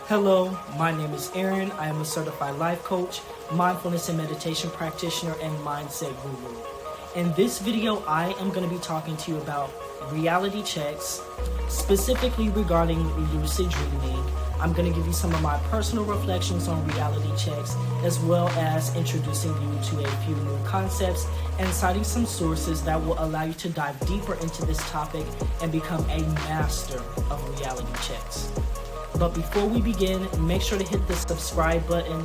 Hello, my name is Aaron. I am a certified life coach, mindfulness and meditation practitioner, and mindset guru. In this video, I am going to be talking to you about reality checks, specifically regarding lucid dreaming. I'm going to give you some of my personal reflections on reality checks, as well as introducing you to a few new concepts and citing some sources that will allow you to dive deeper into this topic and become a master of reality checks. But before we begin, make sure to hit the subscribe button,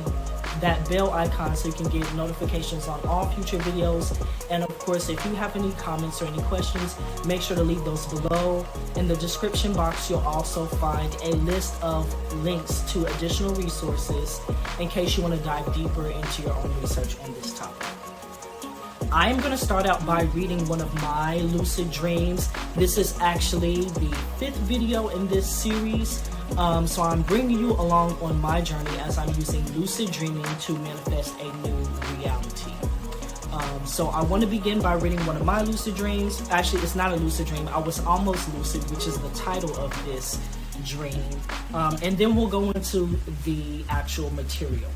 that bell icon, so you can get notifications on all future videos. And of course, if you have any comments or any questions, make sure to leave those below. In the description box, you'll also find a list of links to additional resources in case you want to dive deeper into your own research on this topic. I am going to start out by reading one of my lucid dreams. This is actually the 5th video in this series. So I'm bringing you along on my journey as I'm using lucid dreaming to manifest a new reality. So I want to begin by reading one of my lucid dreams. Actually, it's not a lucid dream. I was almost lucid, which is the title of this dream. And then we'll go into the actual material.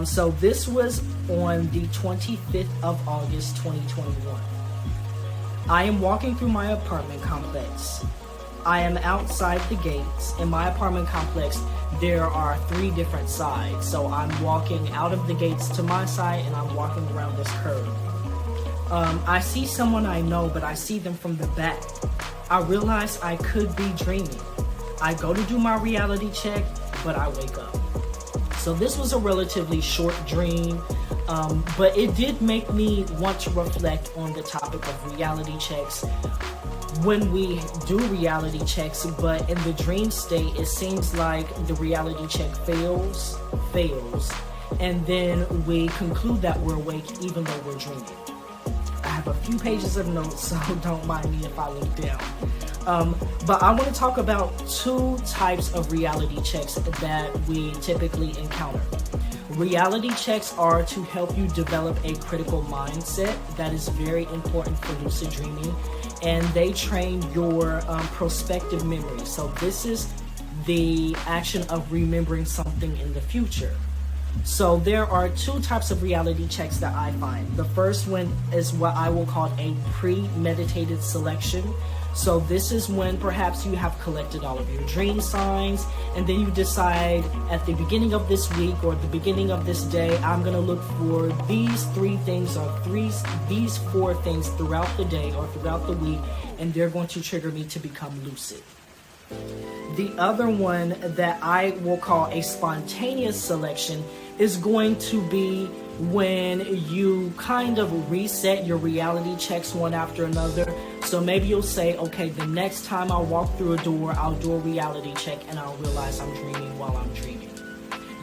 So this was on the 25th of August, 2021. I am walking through my apartment complex. I am outside the gates. In my apartment complex, there are 3 different sides. So I'm walking out of the gates to my side, and I'm walking around this curve. I see someone I know, but I see them from the back. I realize I could be dreaming. I go to do my reality check, but I wake up. So this was a relatively short dream, but it did make me want to reflect on the topic of reality checks. When we do reality checks, but in the dream state, it seems like the reality check fails, and then we conclude that we're awake even though we're dreaming. I have a few pages of notes, so don't mind me if I look down. But I want to talk about 2 types of reality checks that we typically encounter. Reality checks are to help you develop a critical mindset. That is very important for lucid dreaming, and they train your prospective memory. So this is the action of remembering something in the future. So there are 2 types of reality checks that I find. The first one is what I will call a premeditated selection. So this is when perhaps you have collected all of your dream signs, and then you decide at the beginning of this week or at the beginning of this day, I'm going to look for these 3 things or these 4 things throughout the day or throughout the week, and they're going to trigger me to become lucid. The other one that I will call a spontaneous selection is going to be when you kind of reset your reality checks one after another. So maybe you'll say, okay, the next time I walk through a door, I'll do a reality check and I'll realize I'm dreaming while I'm dreaming.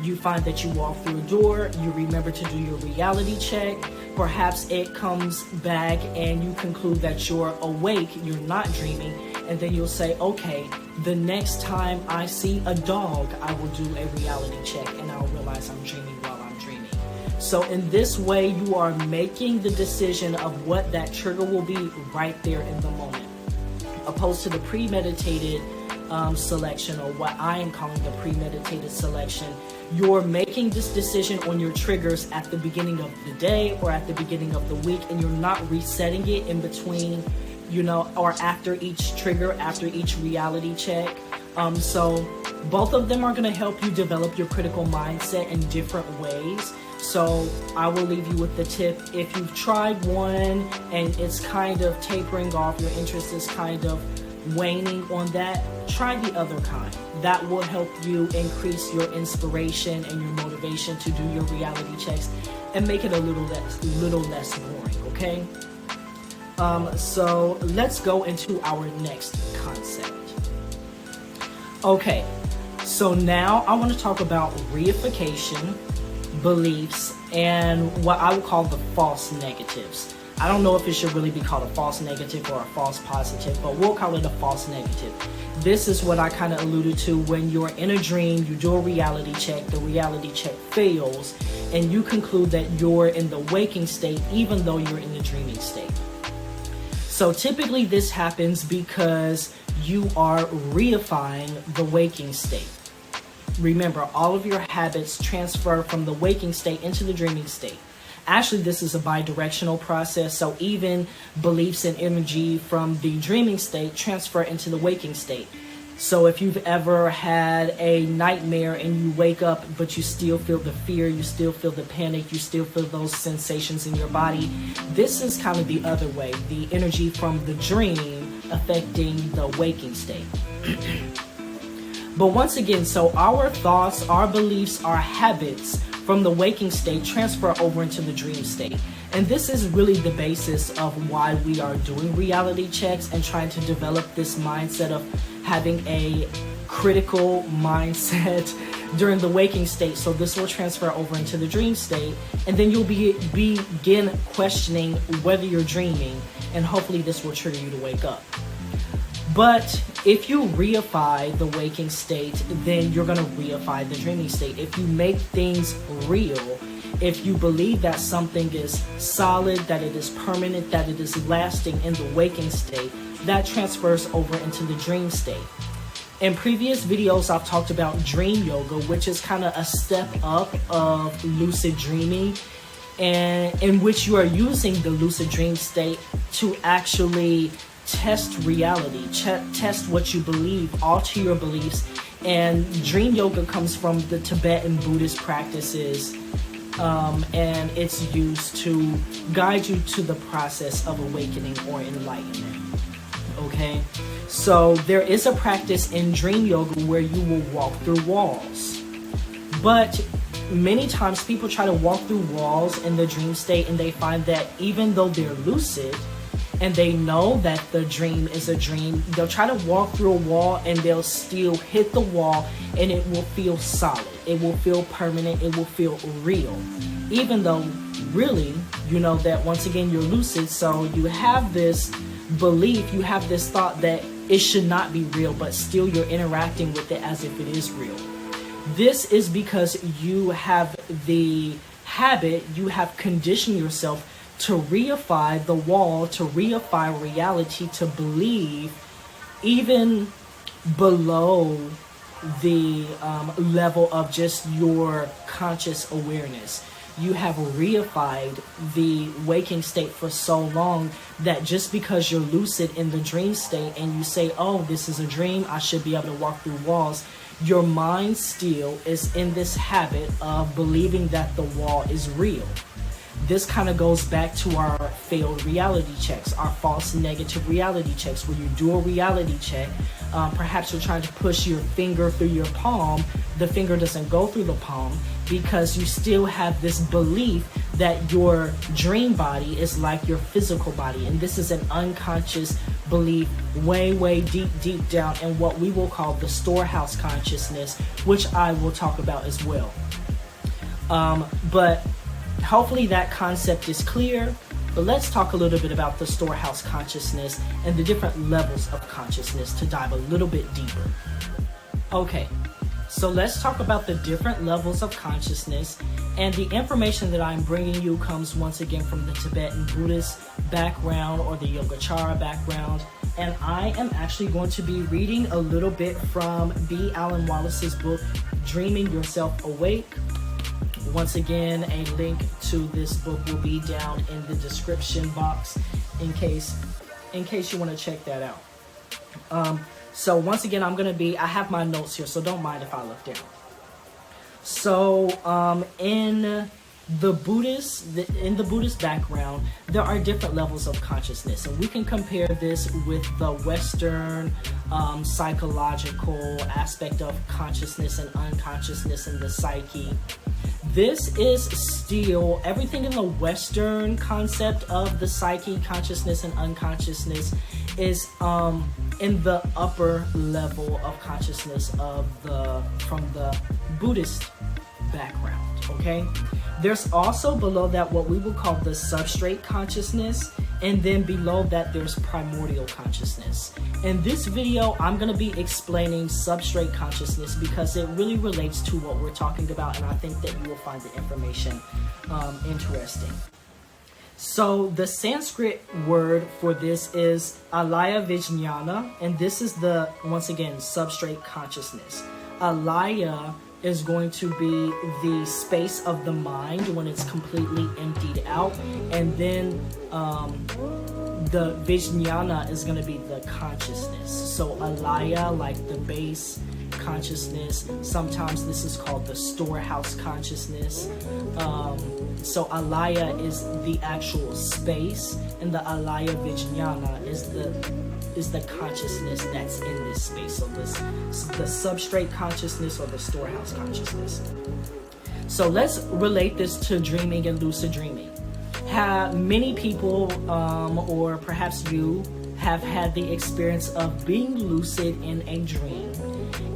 You find that you walk through a door, you remember to do your reality check. Perhaps it comes back and you conclude that you're awake, you're not dreaming. And then you'll say, okay, the next time I see a dog, I will do a reality check and I'll realize I'm dreaming while I'm dreaming. So in this way, you are making the decision of what that trigger will be right there in the moment. Opposed to the premeditated selection, or what I am calling the premeditated selection, you're making this decision on your triggers at the beginning of the day or at the beginning of the week, and you're not resetting it in between, or after each trigger, after each reality check. So both of them are going to help you develop your critical mindset in different ways. So I will leave you with the tip. If you've tried one and it's kind of tapering off, your interest is kind of waning on that, try the other kind. That will help you increase your inspiration and your motivation to do your reality checks and make it a little less boring, okay? So let's go into our next concept. Okay, so now I want to talk about reification, beliefs, and what I would call the false negatives. I don't know if it should really be called a false negative or a false positive, but we'll call it a false negative. This is what I kind of alluded to when you're in a dream, you do a reality check, the reality check fails, and you conclude that you're in the waking state even though you're in the dreaming state. So typically this happens because you are reifying the waking state. remember, all of your habits transfer from the waking state into the dreaming state. Actually, this is a bidirectional process, so even beliefs and energy from the dreaming state transfer into the waking state. So if you've ever had a nightmare and you wake up, but you still feel the fear, you still feel the panic, you still feel those sensations in your body, this is kind of the other way, the energy from the dream affecting the waking state. But once again, so our thoughts, our beliefs, our habits from the waking state transfer over into the dream state. And this is really the basis of why we are doing reality checks and trying to develop this mindset of having a critical mindset during the waking state. So this will transfer over into the dream state, and then you'll begin questioning whether you're dreaming, and hopefully this will trigger you to wake up. But if you reify the waking state, then you're going to reify the dreaming state. If you make things real, if you believe that something is solid, that it is permanent, that it is lasting in the waking state, that transfers over into the dream state. In previous videos, I've talked about dream yoga, which is kind of a step up of lucid dreaming, and in which you are using the lucid dream state to actually test reality, test what you believe, alter your beliefs. And dream yoga comes from the Tibetan Buddhist practices, and it's used to guide you to the process of awakening or enlightenment. Okay, so there is a practice in dream yoga where you will walk through walls, but many times people try to walk through walls in the dream state, and they find that even though they're lucid and they know that the dream is a dream, they'll try to walk through a wall and they'll still hit the wall, and it will feel solid, it will feel permanent, it will feel real, even though really you know that once again you're lucid. So you have this belief, you have this thought that it should not be real, but still you're interacting with it as if it is real. This is because you have the habit, you have conditioned yourself to reify the wall, to reify reality, to believe even below the level of just your conscious awareness. You have reified the waking state for so long that just because you're lucid in the dream state and you say, oh, this is a dream, I should be able to walk through walls, your mind still is in this habit of believing that the wall is real. This kind of goes back to our failed reality checks, our false negative reality checks, where you do a reality check. Perhaps you're trying to push your finger through your palm. The finger doesn't go through the palm because you still have this belief that your dream body is like your physical body. And this is an unconscious belief way deep down in what we will call the storehouse consciousness, which I will talk about as well. But hopefully that concept is clear. But let's talk a little bit about the storehouse consciousness and the different levels of consciousness to dive a little bit deeper. Okay, so let's talk about the different levels of consciousness. And the information that I'm bringing you comes once again from the Tibetan Buddhist background or the Yogacara background. And I am actually going to be reading a little bit from B. Alan Wallace's book, Dreaming Yourself Awake. Once again, a link to this book will be down in the description box in case you want to check that out. So once again, I have my notes here, so don't mind if I look down. So in the Buddhist background, there are different levels of consciousness, and we can compare this with the Western psychological aspect of consciousness and unconsciousness and the psyche. This is still everything in the Western concept of the psyche, consciousness, and unconsciousness is in the upper level of consciousness from the Buddhist background. Okay, there's also below that what we would call the substrate consciousness, and then below that there's primordial consciousness. In this video, I'm going to be explaining substrate consciousness because it really relates to what we're talking about, and I think that you will find the information interesting. So the Sanskrit word for this is alaya vijnana, and this is the, once again, substrate consciousness. Alaya is going to be the space of the mind when it's completely emptied out, and then the vijnana is going to be the consciousness. So alaya, like the base consciousness. Sometimes this is called the storehouse consciousness. So alaya is the actual space, and the alaya vijnana is the consciousness that's in this space. So this the substrate consciousness or the storehouse consciousness. So let's relate this to dreaming and lucid dreaming. Many people, or perhaps you, have had the experience of being lucid in a dream.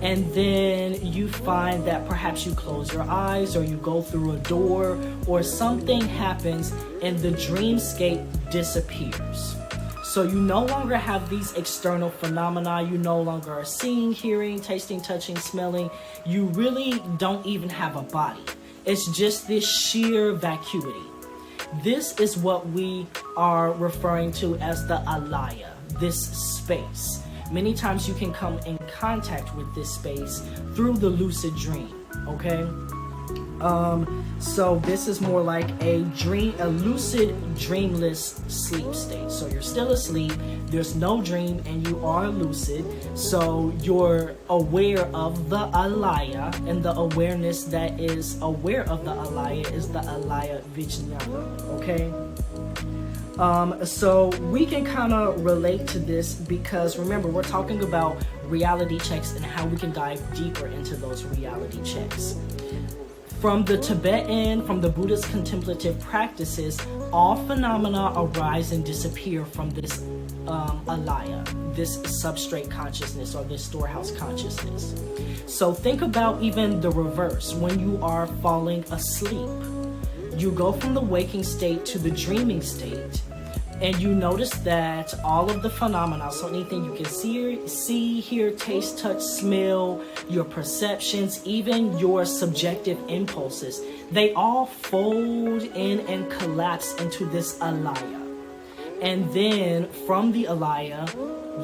And then you find that perhaps you close your eyes, or you go through a door, or something happens and the dreamscape disappears. So you no longer have these external phenomena. You no longer are seeing, hearing, tasting, touching, smelling. You really don't even have a body. It's just this sheer vacuity. This is what we are referring to as the alaya, this space. Many times you can come in contact with this space through the lucid dream, okay? So this is more like a lucid dreamless sleep state. So you're still asleep, there's no dream, and you are lucid. So you're aware of the alaya, and the awareness that is aware of the alaya is the alaya vijnana, okay? So we can kind of relate to this because, remember, we're talking about reality checks and how we can dive deeper into those reality checks. From the Tibetan, from the Buddhist contemplative practices, all phenomena arise and disappear from this alaya, this substrate consciousness or this storehouse consciousness. So think about even the reverse. When you are falling asleep, you go from the waking state to the dreaming state, and you notice that all of the phenomena, so anything you can see, hear, taste, touch, smell, your perceptions, even your subjective impulses, they all fold in and collapse into this alaya. And then from the alaya,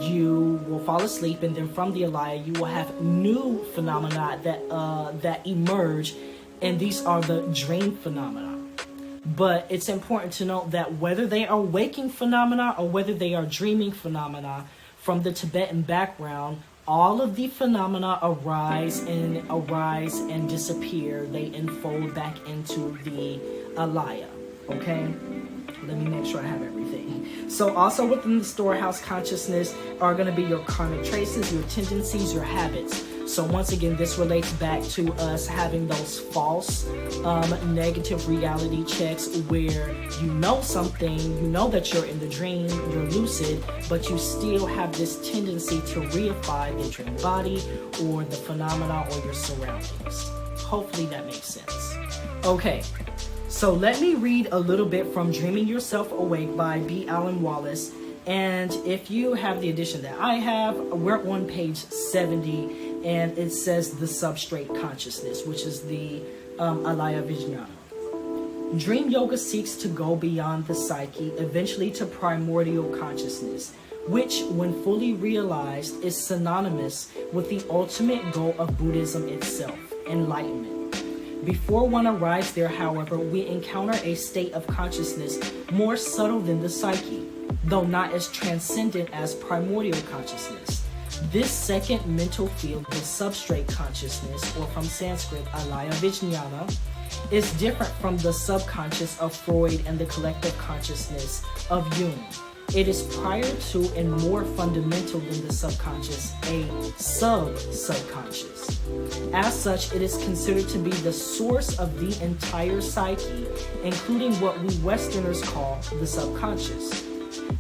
you will fall asleep, and then from the alaya, you will have new phenomena that emerge, and these are the dream phenomena. But it's important to note that whether they are waking phenomena or whether they are dreaming phenomena, from the Tibetan background, all of the phenomena arise and disappear. They unfold back into the alaya, okay? Let me make sure I have everything. So also within the storehouse consciousness are going to be your karmic traces, your tendencies, your habits. So once again, this relates back to us having those false negative reality checks where you know something, you know that you're in the dream, you're lucid, but you still have this tendency to reify the dream body or the phenomena or your surroundings. Hopefully that makes sense. Okay, so let me read a little bit from Dreaming Yourself Awake by B. Alan Wallace. And if you have the edition that I have, we're on page 70. And it says the substrate consciousness, which is the alaya vijnana. Dream yoga seeks to go beyond the psyche, eventually to primordial consciousness, which, when fully realized, is synonymous with the ultimate goal of Buddhism itself, enlightenment. Before one arrives there, however, we encounter a state of consciousness more subtle than the psyche, though not as transcendent as primordial consciousness. This second mental field, the substrate consciousness, or from Sanskrit, alaya vijnana, is different from the subconscious of Freud and the collective consciousness of Jung. It is prior to and more fundamental than the subconscious, a subconscious. As such, it is considered to be the source of the entire psyche, including what we Westerners call the subconscious.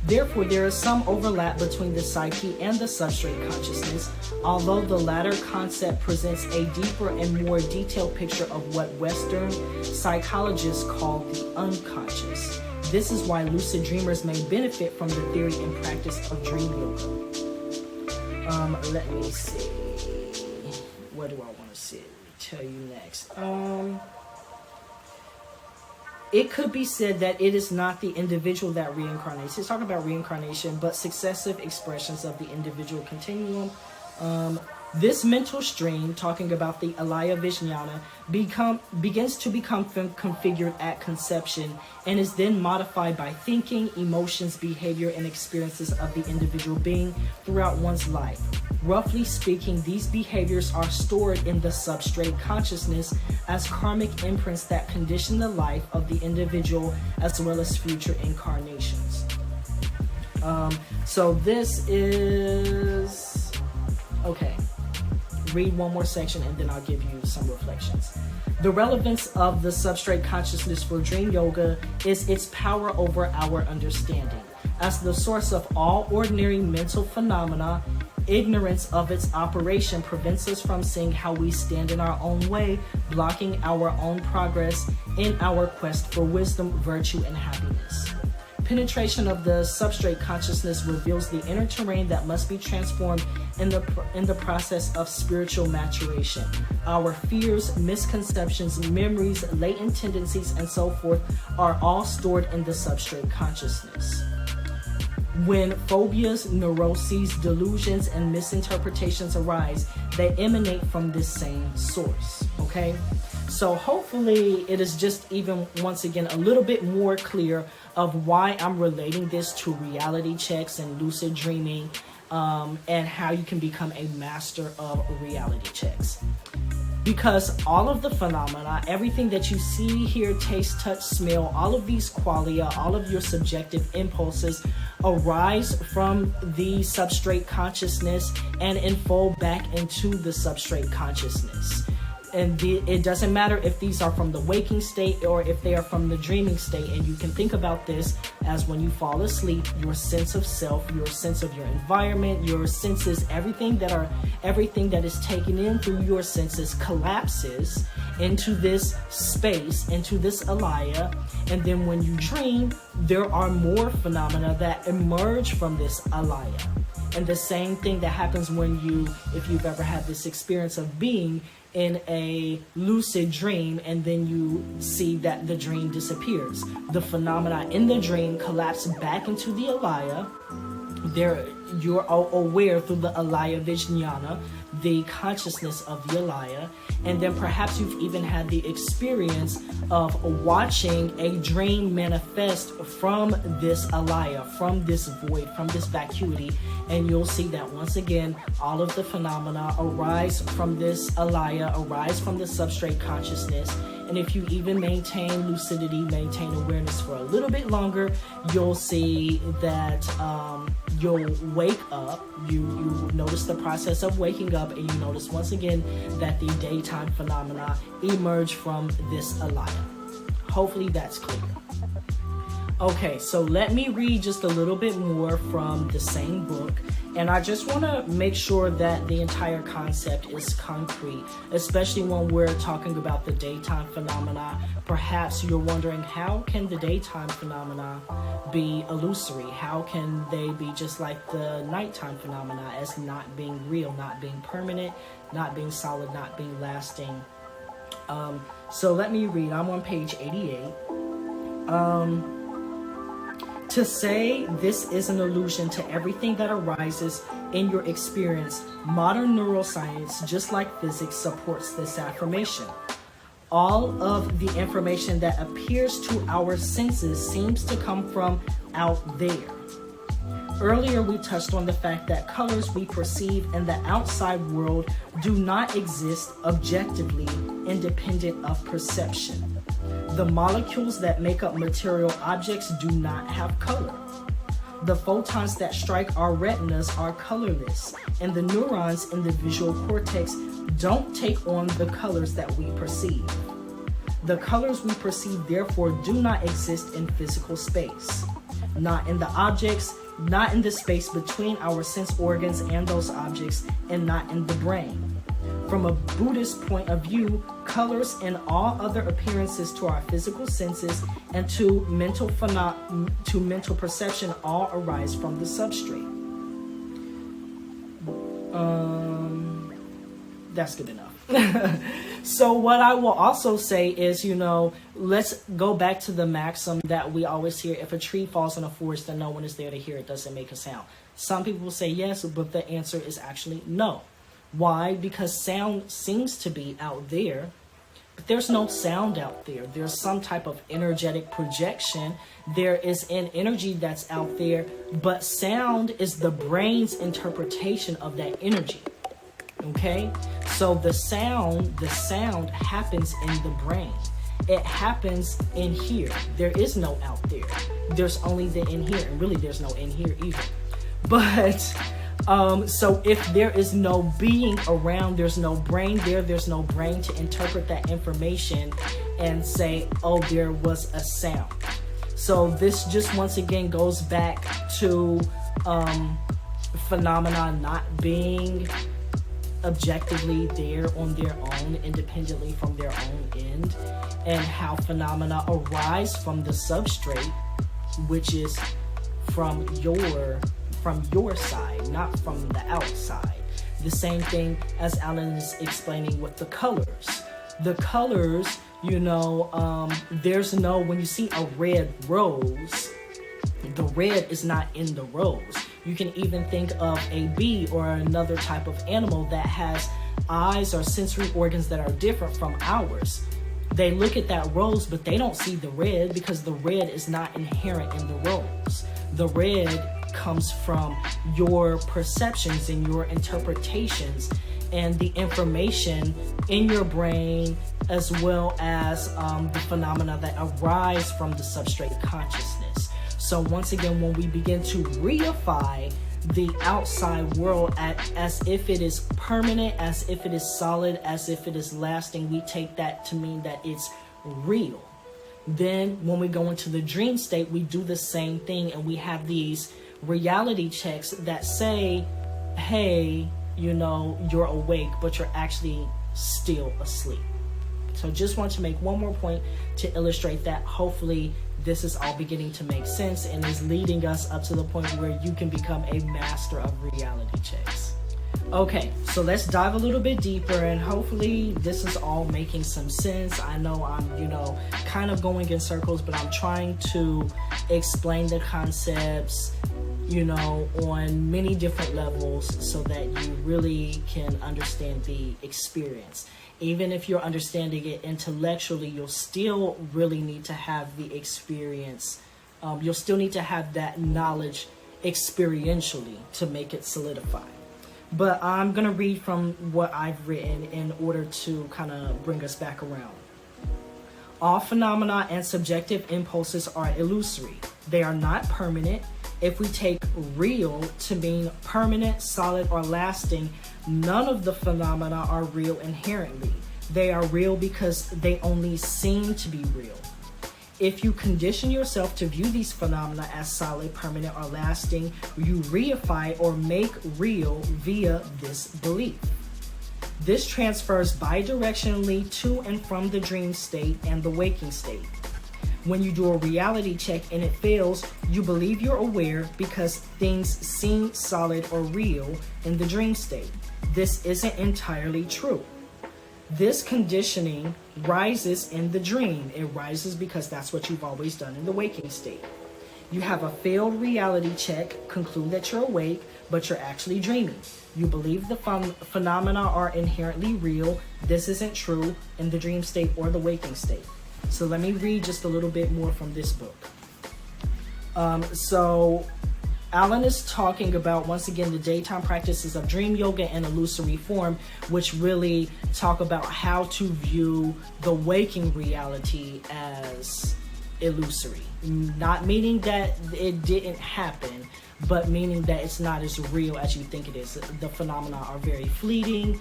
Therefore, there is some overlap between the psyche and the substrate consciousness, although the latter concept presents a deeper and more detailed picture of what Western psychologists call the unconscious. This is why lucid dreamers may benefit from the theory and practice of dream yoga. Let me see. What do I want to tell you next? it could be said that it is not the individual that reincarnates. It's talking about reincarnation, but successive expressions of the individual continuum. This mental stream, talking about the alaya vijnana, begins to become configured at conception and is then modified by thinking, emotions, behavior, and experiences of the individual being throughout one's life. Roughly speaking, these behaviors are stored in the substrate consciousness as karmic imprints that condition the life of the individual as well as future incarnations. So this is... okay. Read one more section and then I'll give you some reflections. The relevance of the substrate consciousness for dream yoga is its power over our understanding. As the source of all ordinary mental phenomena, ignorance of its operation prevents us from seeing how we stand in our own way, blocking our own progress in our quest for wisdom, virtue, and happiness. Penetration of the substrate consciousness reveals the inner terrain that must be transformed in the process of spiritual maturation. Our fears, misconceptions, memories, latent tendencies, and so forth are all stored in the substrate consciousness. When phobias, neuroses, delusions, and misinterpretations arise, they emanate from this same source, okay? So hopefully it is just even, once again, a little bit more clear of why I'm relating this to reality checks and lucid dreaming, and how you can become a master of reality checks. Because all of the phenomena, everything that you see, hear, taste, touch, smell, all of these qualia, all of your subjective impulses arise from the substrate consciousness and unfold back into the substrate consciousness. And it doesn't matter if these are from the waking state or if they are from the dreaming state. And you can think about this as when you fall asleep, your sense of self, your sense of your environment, your senses, everything that is taken in through your senses collapses into this space, into this alaya. And then when you dream, there are more phenomena that emerge from this alaya. And the same thing that happens if you've ever had this experience of being in a lucid dream and then you see that the dream disappears. The phenomena in the dream collapse back into the alaya. You're aware through the alaya vijnana, the consciousness of the alaya, and then perhaps you've even had the experience of watching a dream manifest from this alaya, from this void, from this vacuity, and you'll see that once again all of the phenomena arise from this alaya, arise from the substrate consciousness. And if you even maintain lucidity, maintain awareness for a little bit longer, you'll see that you'll wake up, you notice the process of waking up, and you notice once again that the daytime phenomena emerge from this alaya. Hopefully that's clear. Okay, so let me read just a little bit more from the same book. And I just want to make sure that the entire concept is concrete, especially when we're talking about the daytime phenomena. Perhaps you're wondering, how can the daytime phenomena be illusory? How can they be just like the nighttime phenomena as not being real, not being permanent, not being solid, not being lasting? So let me read. I'm on page 88. To say this is an allusion to everything that arises in your experience, modern neuroscience, just like physics, supports this affirmation. All of the information that appears to our senses seems to come from out there. Earlier, we touched on the fact that colors we perceive in the outside world do not exist objectively, independent of perception. The molecules that make up material objects do not have color. The photons that strike our retinas are colorless, and the neurons in the visual cortex don't take on the colors that we perceive. The colors we perceive, therefore, do not exist in physical space, not in the objects, not in the space between our sense organs and those objects, and not in the brain. From a Buddhist point of view, colors and all other appearances to our physical senses and to mental perception all arise from the substrate. That's good enough. So what I will also say is, let's go back to the maxim that we always hear: if a tree falls in a forest and no one is there to hear it, doesn't make a sound. Some people will say yes, but the answer is actually no. Why? Because sound seems to be out there, but there's no sound out there. There's some type of energetic projection. There is an energy that's out there, but sound is the brain's interpretation of that energy. Okay? So the sound happens in the brain. It happens in here. There is no out there. There's only the in here, and really there's no in here either. But so if there is no being around, there's no brain there's no brain to interpret that information and say, oh, there was a sound. So this just once again goes back to phenomena not being objectively there on their own, independently from their own end, and how phenomena arise from the substrate, which is from your side, not from the outside. The same thing as Alan is explaining with the colors. The colors, there's no, when you see a red rose, the red is not in the rose. You can even think of a bee or another type of animal that has eyes or sensory organs that are different from ours. They look at that rose, but they don't see the red because the red is not inherent in the rose. The red comes from your perceptions and your interpretations and the information in your brain, as well as the phenomena that arise from the substrate consciousness. So once again, when we begin to reify the outside world as if it is permanent, as if it is solid, as if it is lasting, we take that to mean that it's real. Then when we go into the dream state, we do the same thing, and we have these reality checks that say, hey, you're awake, but you're actually still asleep. So just want to make one more point to illustrate that. Hopefully this is all beginning to make sense and is leading us up to the point where you can become a master of reality checks. Okay, so let's dive a little bit deeper, and hopefully this is all making some sense. I know I'm, kind of going in circles, but I'm trying to explain the concepts, on many different levels so that you really can understand the experience. Even if you're understanding it intellectually, you'll still really need to have the experience. You'll still need to have that knowledge experientially to make it solidify. But I'm going to read from what I've written in order to kind of bring us back around. All phenomena and subjective impulses are illusory. They are not permanent. If we take real to mean permanent, solid, or lasting, none of the phenomena are real inherently. They are real because they only seem to be real. If you condition yourself to view these phenomena as solid, permanent, or lasting, you reify or make real via this belief. This transfers bidirectionally to and from the dream state and the waking state. When you do a reality check and it fails, you believe you're aware because things seem solid or real in the dream state. This isn't entirely true. This conditioning rises in the dream. It rises because that's what you've always done in the waking state. You have a failed reality check, conclude that you're awake, but you're actually dreaming. You believe the phenomena are inherently real. This isn't true in the dream state or the waking state. So let me read just a little bit more from this book. So Alan is talking about, once again, the daytime practices of dream yoga and illusory form, which really talk about how to view the waking reality as illusory. Not meaning that it didn't happen, but meaning that it's not as real as you think it is. The phenomena are very fleeting.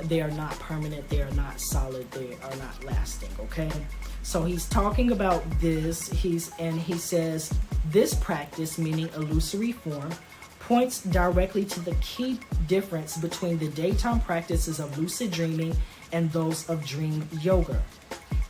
They are not permanent. They are not solid. They are not lasting, okay? So he's talking about this. He says, this practice, meaning illusory form, points directly to the key difference between the daytime practices of lucid dreaming and those of dream yoga.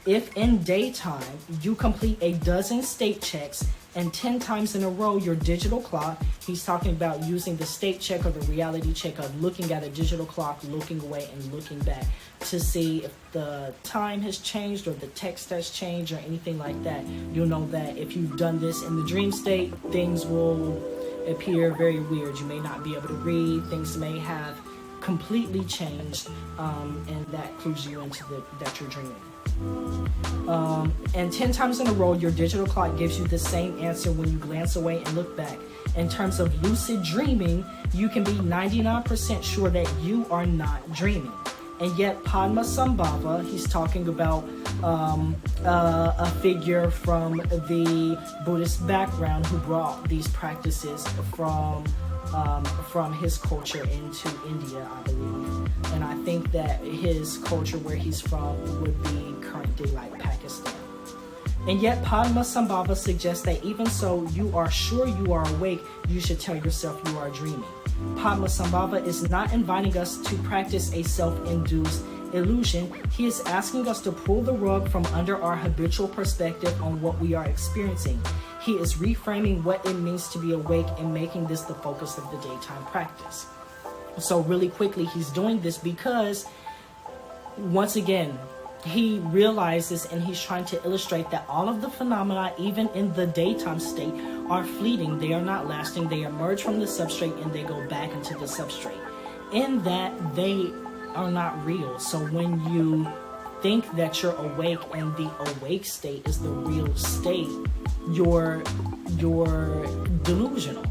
If in daytime you complete a dozen state checks and 10 times in a row your digital clock, he's talking about using the state check or the reality check of looking at a digital clock, looking away and looking back to see if the time has changed or the text has changed or anything like that. You'll know that if you've done this in the dream state, things will appear very weird. You may not be able to read, things may have completely changed, and that clues you into that you're dreaming. And 10 times in a row, your digital clock gives you the same answer when you glance away and look back. In terms of lucid dreaming, you can be 99% sure that you are not dreaming. And yet Padmasambhava, he's talking about a figure from the Buddhist background who brought these practices from his culture into India, I believe. And I think that his culture where he's from would be current day like Pakistan. And yet Padmasambhava suggests that even so you are sure you are awake, you should tell yourself you are dreaming. Padmasambhava is not inviting us to practice a self-induced illusion. He is asking us to pull the rug from under our habitual perspective on what we are experiencing. He is reframing what it means to be awake and making this the focus of the daytime practice. So really quickly, he's doing this because, once again, he realizes and he's trying to illustrate that all of the phenomena, even in the daytime state, are fleeting. They are not lasting. They emerge from the substrate and they go back into the substrate. In that, they are not real. So when you think that you're awake and the awake state is the real state, you're delusional.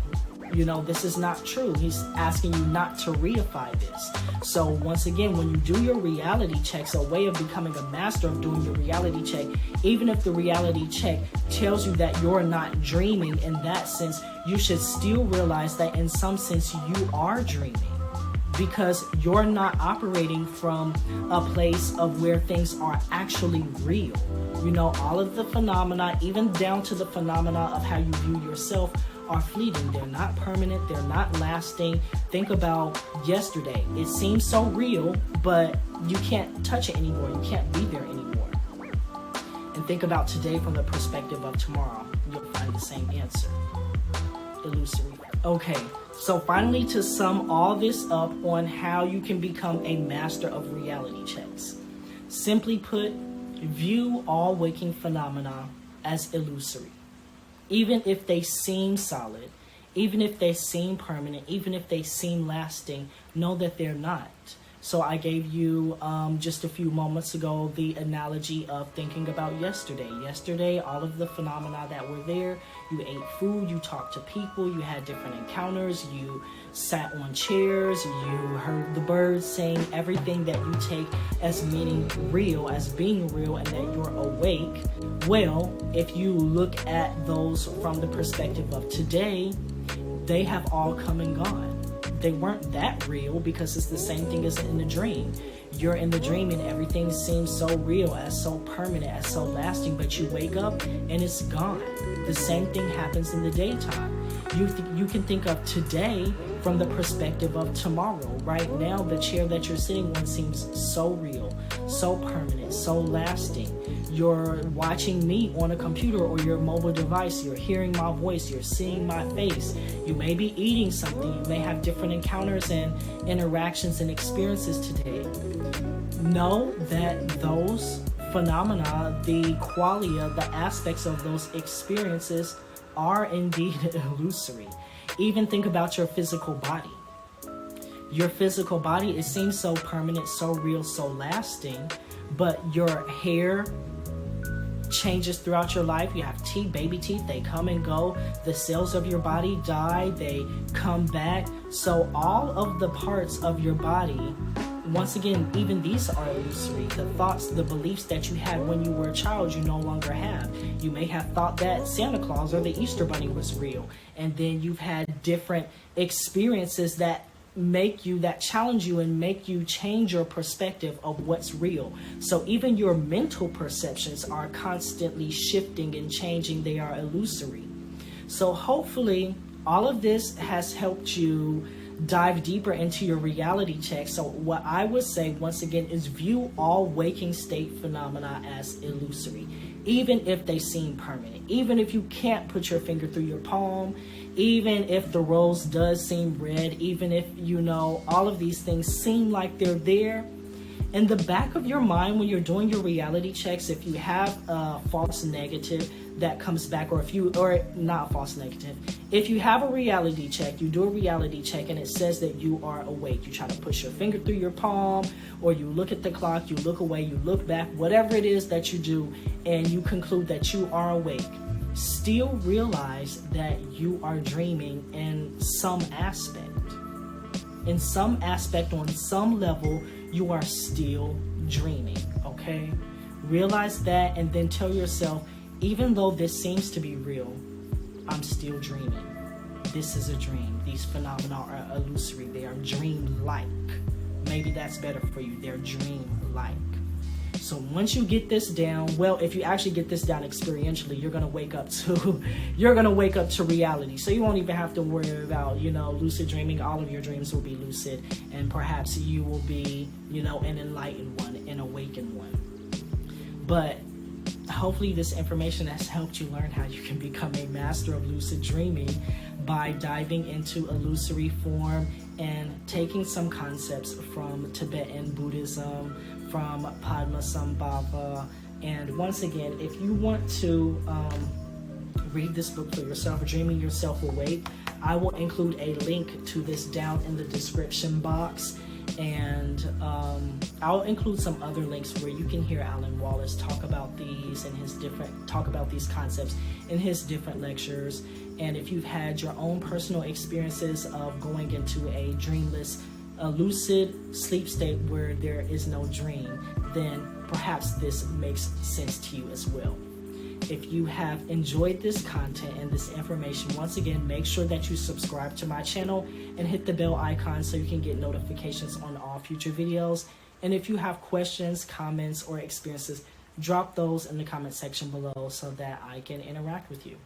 You know, this is not true. He's asking you not to reify this. So once again, when you do your reality checks, a way of becoming a master of doing your reality check, even if the reality check tells you that you're not dreaming in that sense, you should still realize that in some sense you are dreaming, because you're not operating from a place of where things are actually real. You know, all of the phenomena, even down to the phenomena of how you view yourself, are fleeting. They're not permanent. They're not lasting. Think about yesterday. It seems so real, but you can't touch it anymore. You can't be there anymore. And think about today from the perspective of tomorrow. You'll find the same answer. Illusory. Okay, so finally, to sum all this up on how you can become a master of reality checks. Simply put, view all waking phenomena as illusory. Even if they seem solid, even if they seem permanent, even if they seem lasting, know that they're not. So I gave you just a few moments ago the analogy of thinking about yesterday. Yesterday, all of the phenomena that were there, you ate food, you talked to people, you had different encounters, you sat on chairs, you heard the birds sing, everything that you take as meaning real, as being real, and that you're awake. Well, if you look at those from the perspective of today, they have all come and gone. They weren't that real because it's the same thing as in the dream. You're in the dream and everything seems so real, as so permanent, as so lasting, but you wake up and it's gone. The same thing happens in the daytime. You can think of today from the perspective of tomorrow. Right now, the chair that you're sitting on seems so real, so permanent, so lasting. You're watching me on a computer or your mobile device. You're hearing my voice. You're seeing my face. You may be eating something. You may have different encounters and interactions and experiences today. Know that those phenomena, the qualia, the aspects of those experiences are indeed illusory. Even think about your physical body. Your physical body, it seems so permanent, so real, so lasting, but your hair changes throughout your life. You have teeth, baby teeth, they come and go. The cells of your body die, they come back. So all of the parts of your body, once again, even these are illusory. The thoughts, the beliefs that you had when you were a child, you no longer have. You may have thought that Santa Claus or the Easter Bunny was real. And then you've had different experiences that challenge you and make you change your perspective of what's real. So even your mental perceptions are constantly shifting and changing. They are illusory. So hopefully all of this has helped you dive deeper into your reality check. So what I would say once again is view all waking state phenomena as illusory, even if they seem permanent, even if you can't put your finger through your palm, even if the rose does seem red, even if, you know, all of these things seem like they're there. In the back of your mind, when you're doing your reality checks, if you have a false negative that comes back, or not false negative, if you have a reality check, you do a reality check and it says that you are awake, you try to push your finger through your palm, or you look at the clock, you look away, you look back, whatever it is that you do, and you conclude that you are awake, still realize that you are dreaming in some aspect. In some aspect, on some level, you are still dreaming, okay? Realize that, and then tell yourself, even though this seems to be real, I'm still dreaming. This is a dream. These phenomena are illusory. They are dream-like. Maybe that's better for you. They're dream-like. So once you get this down, well, if you actually get this down experientially, you're gonna wake up to reality. So you won't even have to worry about, you know, lucid dreaming. All of your dreams will be lucid, and perhaps you will be, you know, an enlightened one, an awakened one. But hopefully this information has helped you learn how you can become a master of lucid dreaming by diving into illusory form and taking some concepts from Tibetan Buddhism, from Padmasambhava. And once again, if you want to read this book for yourself, Dreaming Yourself Awake, I will include a link to this down in the description box. And I'll include some other links where you can hear Alan Wallace talk about these and talk about these concepts in his different lectures. And if you've had your own personal experiences of going into a dreamless, a lucid sleep state where there is no dream, then perhaps this makes sense to you as well. If you have enjoyed this content and this information, once again, make sure that you subscribe to my channel and hit the bell icon so you can get notifications on all future videos. And if you have questions, comments, or experiences, drop those in the comment section below so that I can interact with you.